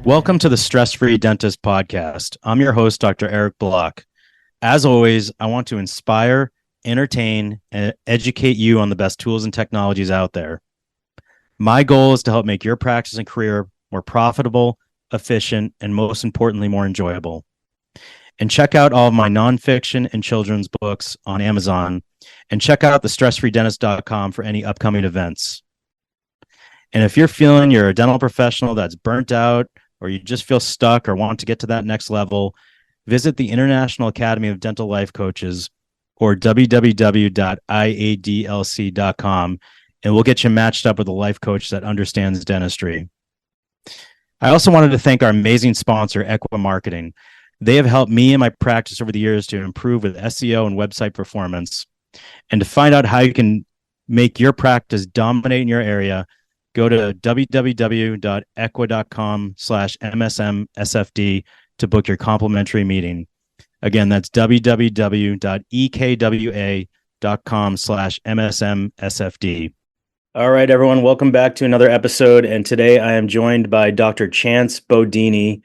Welcome to the Stress-Free Dentist Podcast. I'm your host, Dr. Eric Block. As always, I want to inspire, entertain, and educate you on the best tools and technologies out there. My goal is to help make your practice and career more profitable, efficient, and most importantly, more enjoyable. And check out all of my nonfiction and children's books on Amazon, and check out thestressfreedentist.com for any upcoming events. And if you're feeling you're a dental professional that's burnt out, or you just feel stuck or want to get to that next level, visit the International Academy of Dental Life Coaches, or www.iadlc.com, and we'll get you matched up with a life coach that understands dentistry. I also wanted to thank our amazing sponsor, Equa Marketing. They have helped me and my practice over the years to improve with SEO and website performance. And to find out how you can make your practice dominate in your area, go to www.equa.com/MSMSFD to book your complimentary meeting. Again, that's www.ekwa.com/MSMSFD. All right, everyone, welcome back to another episode. And today I am joined by Dr. Chance Bodini,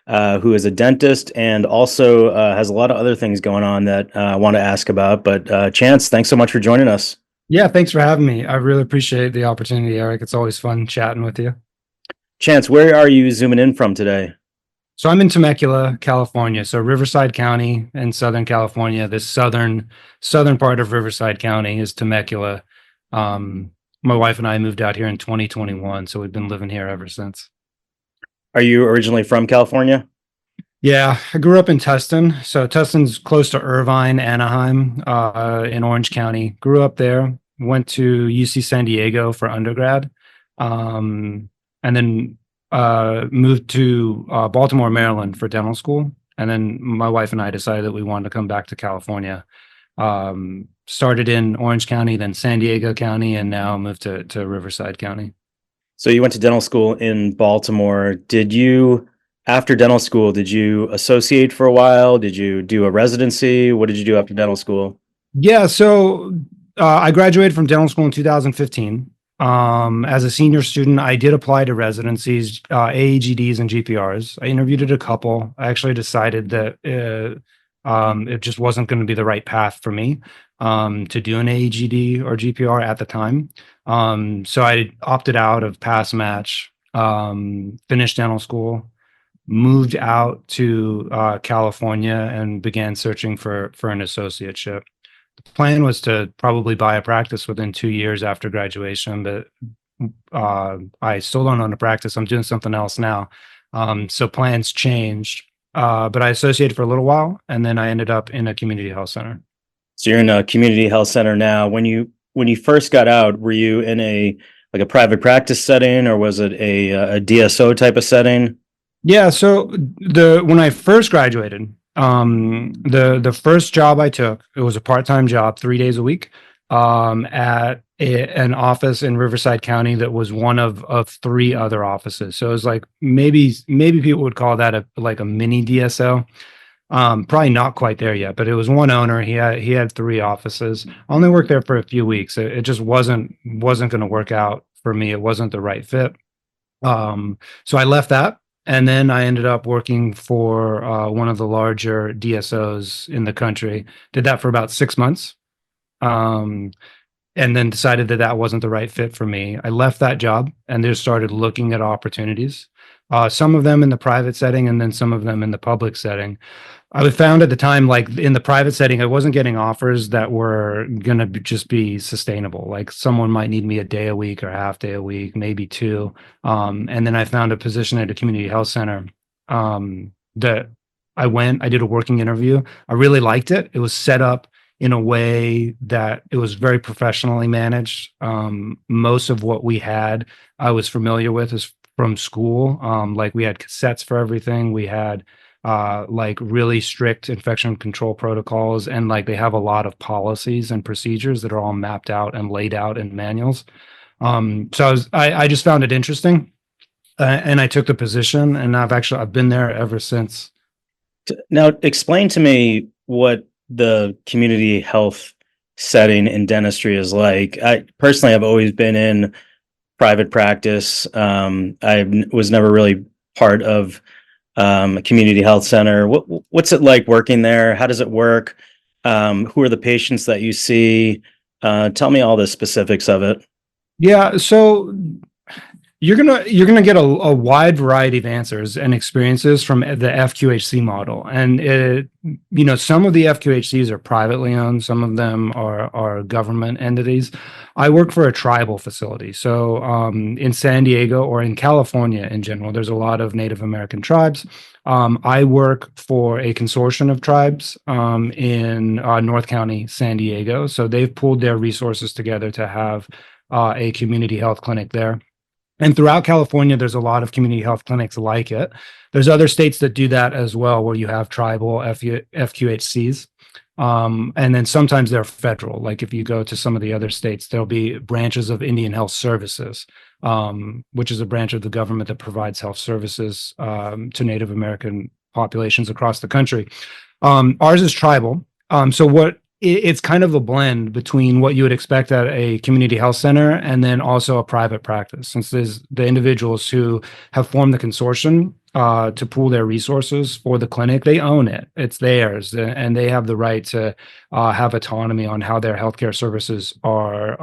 who is a dentist and also has a lot of other things going on that I want to ask about. But Chance, thanks so much for joining us. Yeah, thanks for having me. I really appreciate the opportunity, Eric. It's always fun chatting with you. Chance, where are you zooming in from today? So I'm in Temecula, California. So Riverside County in Southern California. This southern part of Riverside County is Temecula. My wife and I moved out here in 2021, so we've been living here ever since. Are you originally from California? Yeah, I grew up in Tustin. So Tustin's close to Irvine, Anaheim, in Orange County. Grew up there, went to UC San Diego for undergrad, and then moved to Baltimore, Maryland for dental school. And then my wife and I decided that we wanted to come back to California. Started in Orange County, then San Diego County, and now moved to Riverside County. So you went to dental school in Baltimore. After dental school, did you associate for a while? Did you do a residency? What did you do after dental school? Yeah, so I graduated from dental school in 2015. As a senior student, I did apply to residencies, AAGDs and GPRs. I interviewed at a couple. I actually decided that it just wasn't going to be the right path for me to do an AAGD or GPR at the time. So I opted out of pass match, finished dental school, moved out to California and began searching for an associateship. The plan was to probably buy a practice within 2 years after graduation, but I still don't own a practice. I'm doing something else now. So plans changed, but I associated for a little while, and then I ended up in a community health center. So you're in a community health center now. When you first got out, were you in a private practice setting, or was it a DSO type of setting? Yeah, so when I first graduated, the first job I took, it was a part-time job, 3 days a week, at an office in Riverside County that was one of 3 other offices. So it was like maybe people would call that a mini DSO. Probably not quite there yet, but it was one owner. He had 3 offices. I only worked there for a few weeks. It just wasn't going to work out for me. It wasn't the right fit. So I left that. And then I ended up working for one of the larger DSOs in the country. Did that for about 6 months, and then decided that wasn't the right fit for me. I left that job and just started looking at opportunities, some of them in the private setting and then some of them in the public setting. I found at the time, like in the private setting, I wasn't getting offers that were going to just be sustainable. Like someone might need me a day a week or half day a week, maybe 2. And then I found a position at a community health center that I did a working interview. I really liked it. It was set up in a way that it was very professionally managed. Most of what we had, I was familiar with is from school. Like we had cassettes for everything. We had like really strict infection control protocols, and like they have a lot of policies and procedures that are all mapped out and laid out in manuals. So I just found it interesting, and I took the position, and I've been there ever since. Now, explain to me what the community health setting in dentistry is like. I personally have always been in private practice. I was never really part of a community health center. What's it like working there? How does it work? Who are the patients that you see? Tell me all the specifics of it. Yeah, so you're gonna get a wide variety of answers and experiences from the FQHC model, and some of the FQHCs are privately owned, some of them are government entities. I work for a tribal facility, so in San Diego or in California in general, there's a lot of Native American tribes. I work for a consortium of tribes in North County, San Diego, so they've pulled their resources together to have a community health clinic there. And throughout California, there's a lot of community health clinics like it. There's other states that do that as well, where you have tribal FQHCs. And then sometimes they're federal. Like if you go to some of the other states, there'll be branches of Indian Health Services, which is a branch of the government that provides health services to Native American populations across the country. Ours is tribal. It's kind of a blend between what you would expect at a community health center and then also a private practice, since there's the individuals who have formed the consortium to pool their resources for the clinic. They own it. It's theirs, and they have the right to have autonomy on how their healthcare services are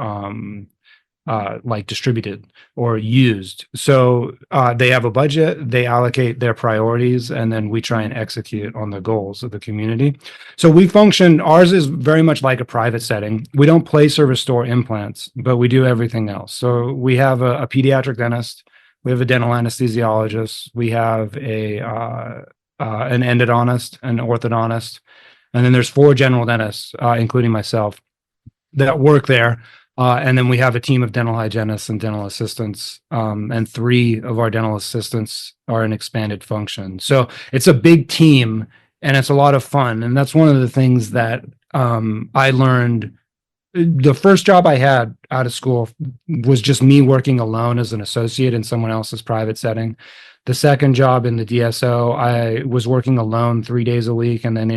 like distributed or used. So they have a budget, they allocate their priorities, and then we try and execute on the goals of the community. So we function, ours is very much like a private setting. We don't place or restore implants, but we do everything else. So we have a pediatric dentist, we have a dental anesthesiologist, we have an endodontist, an orthodontist, and then there's 4 general dentists, including myself, that work there. And then we have a team of dental hygienists and dental assistants, and 3 of our dental assistants are in expanded function. So it's a big team, and it's a lot of fun. And that's one of the things that I learned. The first job I had out of school was just me working alone as an associate in someone else's private setting. The second job in the DSO, I was working alone 3 days a week, and then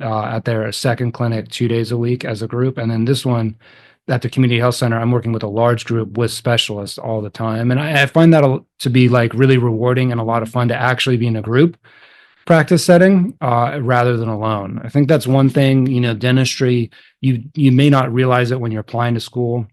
at their second clinic 2 days a week as a group. And then this one, at the community health center, I'm working with a large group with specialists all the time. And I find that to be like really rewarding and a lot of fun to actually be in a group practice setting rather than alone. I think that's one thing, dentistry, you may not realize it when you're applying to school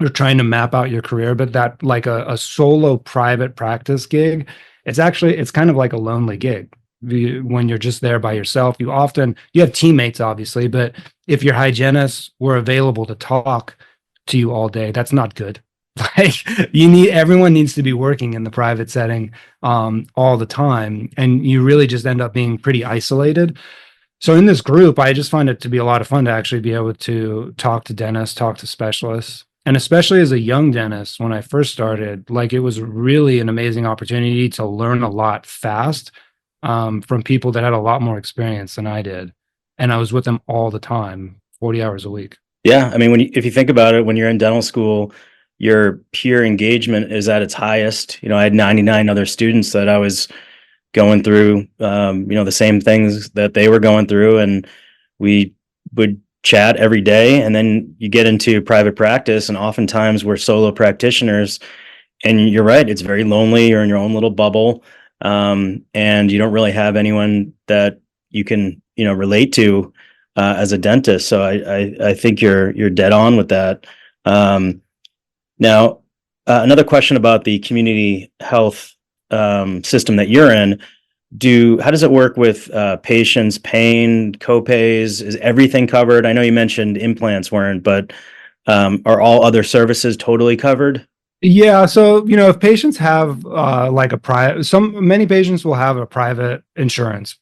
or trying to map out your career, but that like a solo private practice gig, it's kind of like a lonely gig. When you're just there by yourself, you have teammates, obviously, but if your hygienists were available to talk to you all day, that's not good. Like everyone needs to be working in the private setting all the time, and you really just end up being pretty isolated. So in this group, I just find it to be a lot of fun to actually be able to talk to dentists, talk to specialists. And especially as a young dentist, when I first started, like it was really an amazing opportunity to learn a lot fast from people that had a lot more experience than I did. And I was with them all the time, 40 hours a week. Yeah. I mean, if you think about it, when you're in dental school, your peer engagement is at its highest. I had 99 other students that I was going through, the same things that they were going through. And we would chat every day. And then you get into private practice, and oftentimes we're solo practitioners. And you're right, it's very lonely. You're in your own little bubble. And you don't really have anyone that you can, relate to as a dentist. So I think you're dead on with that. Now, another question about the community health system that you're in. How does it work with patients, pain, copays? Is everything covered? I know you mentioned implants weren't, but are all other services totally covered? Yeah, so if patients have like many patients will have a private insurance.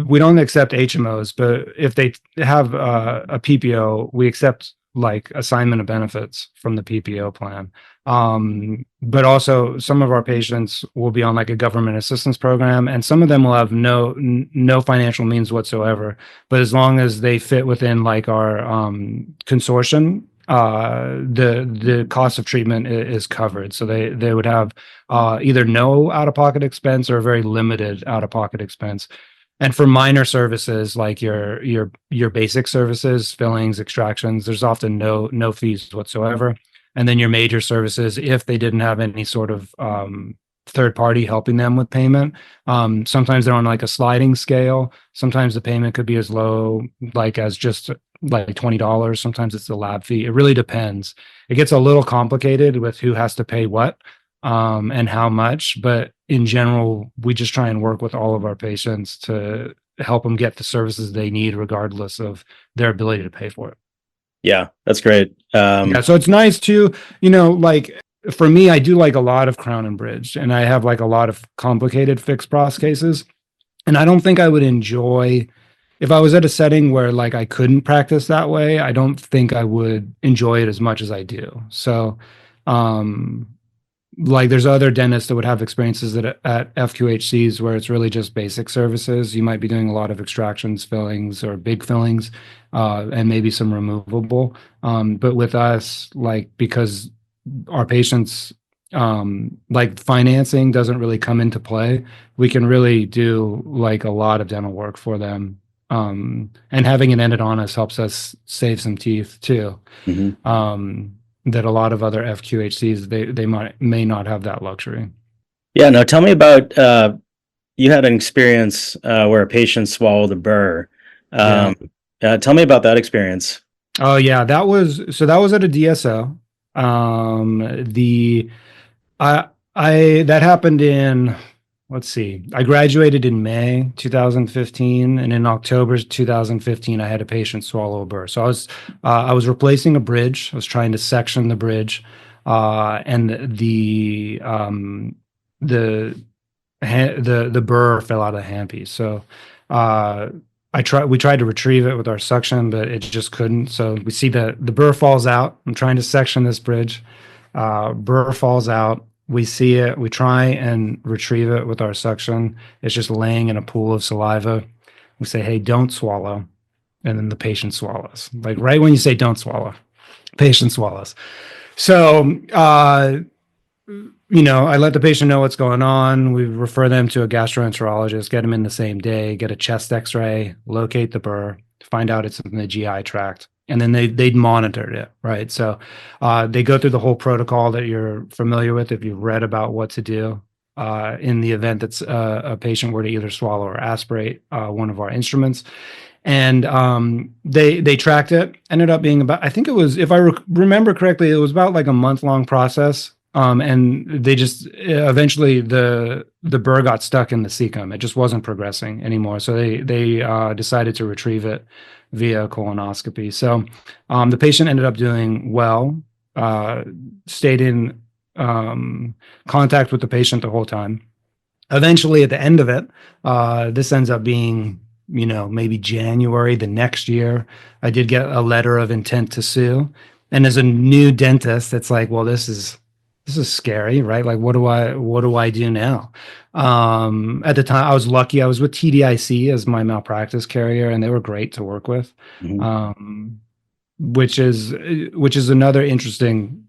We don't accept HMOs, but if they have a PPO, we accept like assignment of benefits from the PPO plan. But also some of our patients will be on like a government assistance program, and some of them will have no financial means whatsoever. But as long as they fit within like our consortium, the cost of treatment is covered. So they would have either no out-of-pocket expense or a very limited out-of-pocket expense. And for minor services like your basic services, fillings, extractions, there's often no fees whatsoever. And then your major services, if they didn't have any sort of third party helping them with payment. Sometimes they're on like a sliding scale. Sometimes the payment could be as low like as just like $20. Sometimes it's the lab fee. It really depends. It gets a little complicated with who has to pay what and how much. But in general, we just try and work with all of our patients to help them get the services they need, regardless of their ability to pay for it. Yeah, that's great. Yeah, so it's nice to, like for me, I do like a lot of Crown and Bridge, and I have like a lot of complicated fixed pros cases. And I don't think I would enjoy, if I was at a setting where like I couldn't practice that way, I don't think I would enjoy it as much as I do. So, like there's other dentists that would have experiences at FQHCs where it's really just basic services. You might be doing a lot of extractions, fillings, or big fillings, and maybe some removable. But with us, like because our patients, like financing doesn't really come into play, we can really do like a lot of dental work for them. And having it ended on us helps us save some teeth too. That a lot of other FQHCs they may not have that luxury. Yeah, no, tell me about you had an experience where a patient swallowed a burr. Tell me about that experience. Oh yeah, that was at a DSO. That happened in, let's see, I graduated in May 2015, and in October 2015, I had a patient swallow a burr. So I was replacing a bridge. I was trying to section the bridge, and the burr fell out of the handpiece. So we tried to retrieve it with our suction, but it just couldn't. So we see the burr falls out. I'm trying to section this bridge. Burr falls out. We see it. We try and retrieve it with our suction. It's just laying in a pool of saliva. We say, "Hey, don't swallow," and then the patient swallows. Like right when you say "don't swallow," patient swallows. So I let the patient know what's going on. We refer them to a gastroenterologist, get them in the same day, get a chest x-ray, locate the burr, find out it's in the GI tract, and then they'd monitored it, right? So they go through the whole protocol that you're familiar with if you've read about what to do in the event that a patient were to either swallow or aspirate one of our instruments. And they tracked it, ended up being about, I think it was, if I remember correctly, it was about like a month-long process. And they just eventually the burr got stuck in the cecum. It just wasn't progressing anymore. So they decided to retrieve it via colonoscopy. So the patient ended up doing well, stayed in contact with the patient the whole time. Eventually, at the end of it, this ends up being, maybe January the next year, I did get a letter of intent to sue. And as a new dentist, it's like, well, this is scary, right? Like, what do I do now? At the time, I was lucky. I was with TDIC as my malpractice carrier, and they were great to work with. Which is another interesting,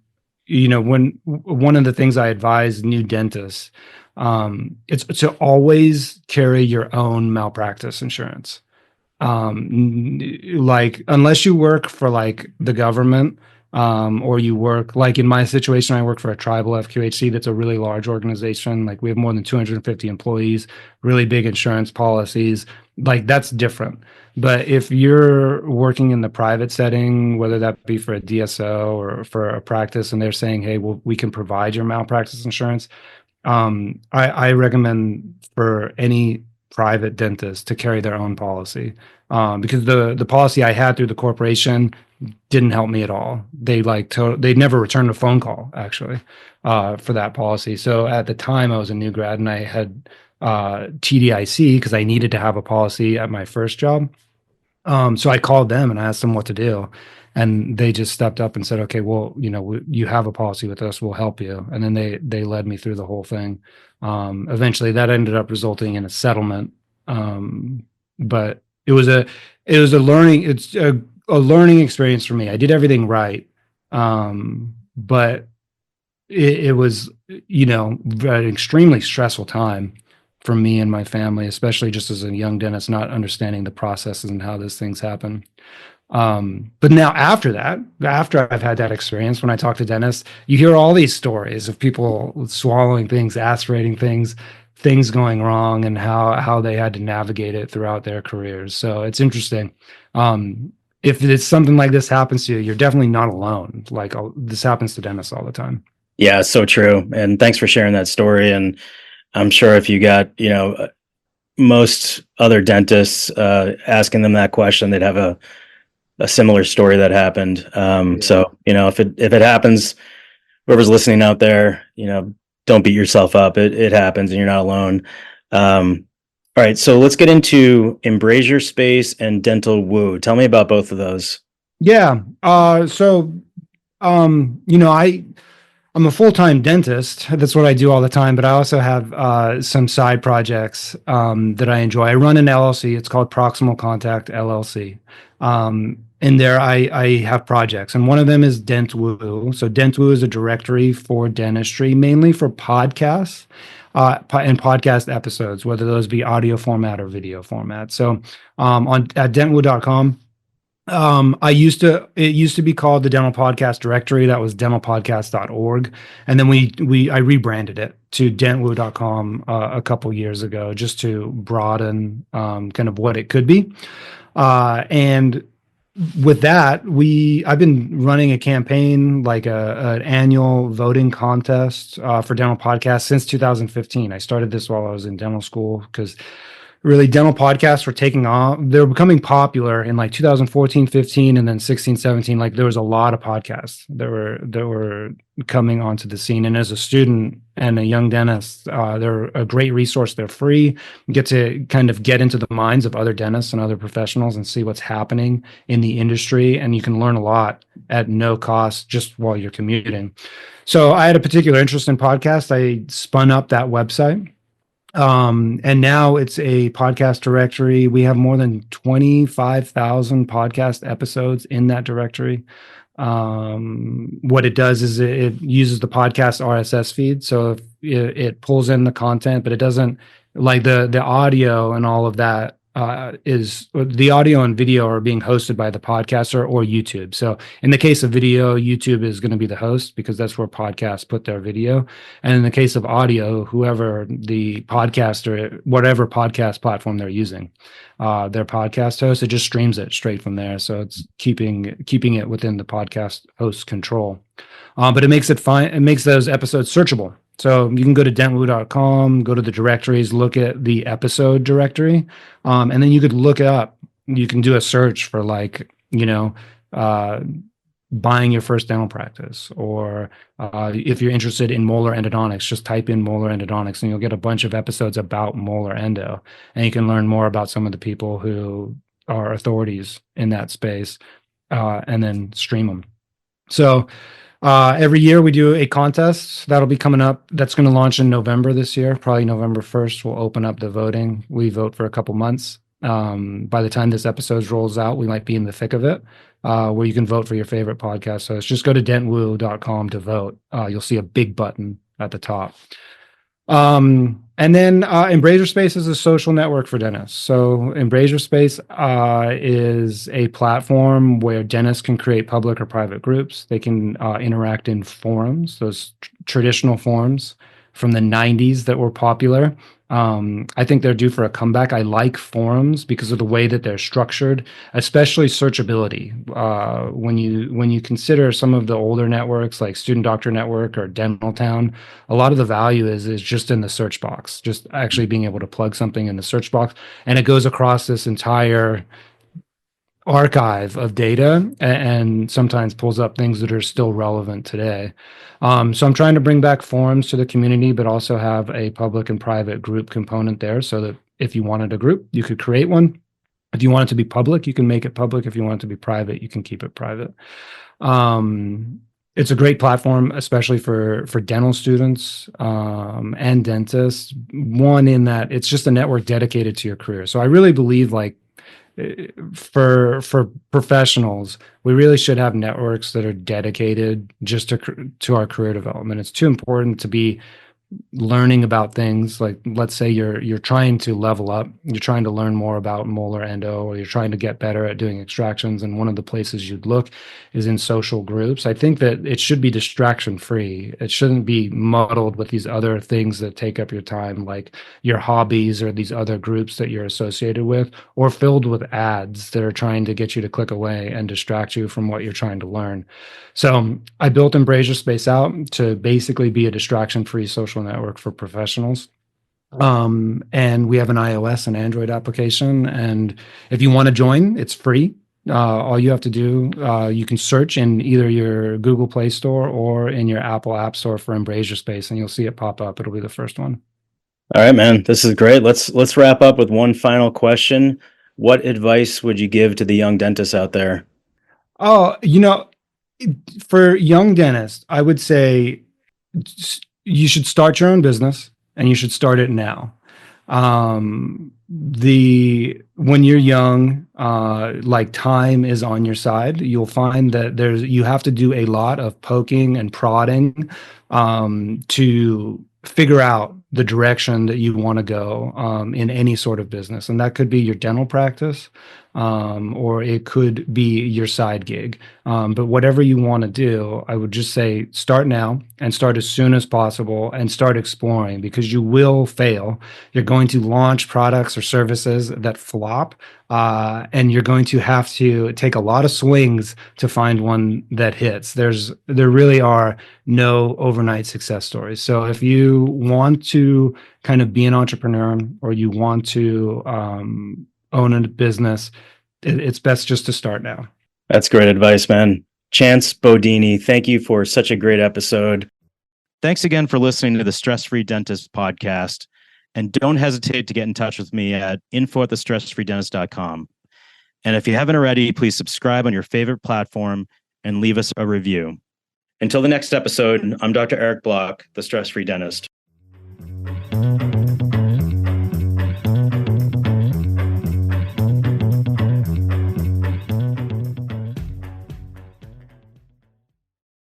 when one of the things I advise new dentists, it's to always carry your own malpractice insurance. Like unless you work for like the government, or you work, like in my situation, I work for a tribal FQHC that's a really large organization. Like we have more than 250 employees, really big insurance policies. Like that's different. But if you're working in the private setting, whether that be for a DSO or for a practice, and they're saying, "Hey, well, we can provide your malpractice insurance," I recommend for any private dentist to carry their own policy, because the policy I had through the corporation didn't help me at all. They never returned a phone call actually for that policy. So at the time I was a new grad and I had TDIC because I needed to have a policy at my first job. So I called them and I asked them what to do. And they just stepped up and said, "Okay, well, you have a policy with us, we'll help you." And then they led me through the whole thing. Eventually that ended up resulting in a settlement. But it was a learning experience for me. I did everything right. But it was, an extremely stressful time for me and my family, especially just as a young dentist, not understanding the processes and how these things happen. But now after that, after I've had that experience, when I talk to dentists, you hear all these stories of people swallowing things, aspirating things, things going wrong, and how they had to navigate it throughout their careers. So it's interesting. If it's something like this happens to you, you're definitely not alone. Like this happens to dentists all the time. Yeah, so true. And thanks for sharing that story. And I'm sure if you got, most other dentists asking them that question, they'd have a similar story that happened. Yeah. So, if it happens, whoever's listening out there, don't beat yourself up. It happens and you're not alone. All right. So let's get into Embrasure Space and DentWoo. Tell me about both of those. Yeah. I'm a full-time dentist. That's what I do all the time, but I also have some side projects that I enjoy. I run an LLC. It's called Proximal Contact LLC. And there I have projects, and one of them is DentWoo. So DentWoo is a directory for dentistry, mainly for podcasts and podcast episodes, whether those be audio format or video format. So at dentwoo.com, it used to be called the Dental Podcast Directory. That was dentalpodcast.org. And then I rebranded it to dentwoo.com a couple years ago, just to broaden kind of what it could be. And with that, I've been running a campaign, like an annual voting contest for dental podcasts since 2015. I started this while I was in dental school because really dental podcasts were taking off. They were becoming popular in like 2014, 15, and then 16, 17. Like there was a lot of podcasts that were coming onto the scene. And as a student and a young dentist, they're a great resource. They're free. You get to kind of get into the minds of other dentists and other professionals and see what's happening in the industry. And you can learn a lot at no cost just while you're commuting. So I had a particular interest in podcasts. I spun up that website. And now it's a podcast directory. We have more than 25,000 podcast episodes in that directory. What it does is it uses the podcast RSS feed. So if it pulls in the content, but it doesn't, like the audio and all of that is the audio and video are being hosted by the podcaster or YouTube. So in the case of video, YouTube is going to be the host because that's where podcasts put their video. And in the case of audio, whoever the podcaster, whatever podcast platform they're using, their podcast host, it just streams it straight from there. So it's keeping it within the podcast host control. But it makes it fine. It makes those episodes searchable. So you can go to dentwoo.com, go to the directories, look at the episode directory, and then you could look it up. You can do a search for buying your first dental practice, or if you're interested in molar endodontics, just type in molar endodontics and you'll get a bunch of episodes about molar endo, and you can learn more about some of the people who are authorities in that space, and then stream them. So every year we do a contest that'll be coming up. That's going to launch in November this year. Probably November 1st, we'll open up the voting. We vote for a couple months. By the time this episode rolls out, we might be in the thick of it, where you can vote for your favorite podcast. So just go to dentwoo.com to vote. You'll see a big button at the top. And then Embrasure Space is a social network for dentists. So Embrasure Space is a platform where dentists can create public or private groups. They can interact in forums, those traditional forums from the 90s that were popular. I think they're due for a comeback. I like forums because of the way that they're structured, especially searchability. When you consider some of the older networks like Student Doctor Network or Dental Town, a lot of the value is just in the search box, just actually being able to plug something in the search box, and it goes across this entire archive of data and sometimes pulls up things that are still relevant today. So I'm trying to bring back forums to the community, but also have a public and private group component there, so that if you wanted a group, you could create one. If you want it to be public, you can make it public. If you want it to be private, you can keep it private. It's a great platform, especially for dental students and dentists. One, in that it's just a network dedicated to your career. So I really believe, like, for professionals, we really should have networks that are dedicated just to our career development. It's too important to be learning about things. Like, let's say you're trying to level up, you're trying to learn more about molar endo, or you're trying to get better at doing extractions, and one of the places you'd look is in social groups. I think that it should be distraction free. It shouldn't be muddled with these other things that take up your time, like your hobbies or these other groups that you're associated with, or filled with ads that are trying to get you to click away and distract you from what you're trying to learn. So I built Embrasure Space out to basically be a distraction-free social network for professionals. And we have an iOS and Android application. And if you want to join, it's free. All you have to do, you can search in either your Google Play Store or in your Apple App Store for Embrasure Space, and you'll see it pop up. It'll be the first one. All right, man. This is great. Let's wrap up with one final question. What advice would you give to the young dentists out there? Oh, for young dentists, I would say you should start your own business, and you should start it now. When you're young, like, time is on your side. You'll find that you have to do a lot of poking and prodding to figure out the direction that you want to go in any sort of business. And that could be your dental practice, or it could be your side gig. But whatever you want to do, I would just say start now, and start as soon as possible, and start exploring, because you will fail. You're going to launch products or services that flop, and you're going to have to take a lot of swings to find one that hits. There really are no overnight success stories. So if you want to kind of be an entrepreneur, or you want to own a business, it's best just to start now. That's great advice, man. Chance Bodini, thank you for such a great episode. Thanks again for listening to the Stress Free Dentist podcast. And don't hesitate to get in touch with me at info@thestressfreedentist.com. And if you haven't already, please subscribe on your favorite platform and leave us a review. Until the next episode, I'm Dr. Eric Block, the Stress Free Dentist.